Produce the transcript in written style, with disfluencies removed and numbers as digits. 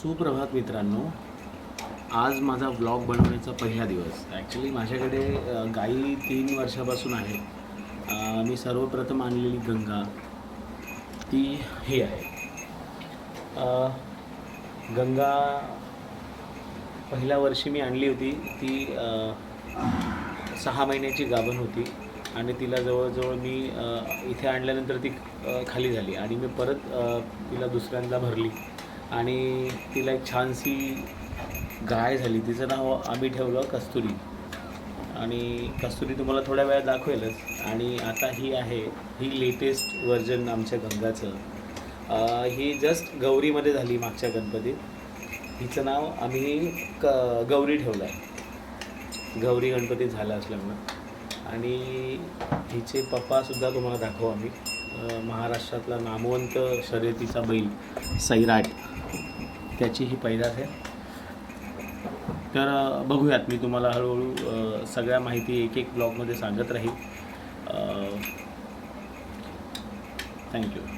सुप्रभात मित्रांनो, आज माझा व्लॉग बनवण्याचा पहिला दिवस. ॲक्च्युली माझ्याकडे गाई 3 वर्षापासून आहे. मी सर्वप्रथम आणलेली गंगा ती ही आहे. अ, गंगा पहिल्या वर्षी मी आणली होती. ती 6 महिन्याची गाभण होती आणि तिला जवळजवळ मी इथे आणल्यानंतर ती खाली झाली आणि मी परत तिला दुसऱ्यांदा भरली आणि तिला एक छानशी गाय झाली. तिचं नाव आम्ही ठेवलं कस्तुरी आणि कस्तुरी तुम्हाला थोड्या वेळात दाखवेलच. आणि आता ही लेटेस्ट व्हर्जन आमच्या गंगाचं. ही जस्ट गौरीमध्ये झाली मागच्या गणपतीत. हिचं नाव आम्ही गौरी ठेवलं आहे, गौरी गणपतीत झालं असल्यामुळं. आणि हिचे पप्पासुद्धा तुम्हाला दाखवू आम्ही. महाराष्ट्रातला नामवंत शर्यतीचा बैल सैराट, त्याची ही पैदास आहे. तर बघूयात, मी तुम्हाला हळूहळू सगळ्या माहिती एक एक ब्लॉगमध्ये सांगत राहील. थँक्यू.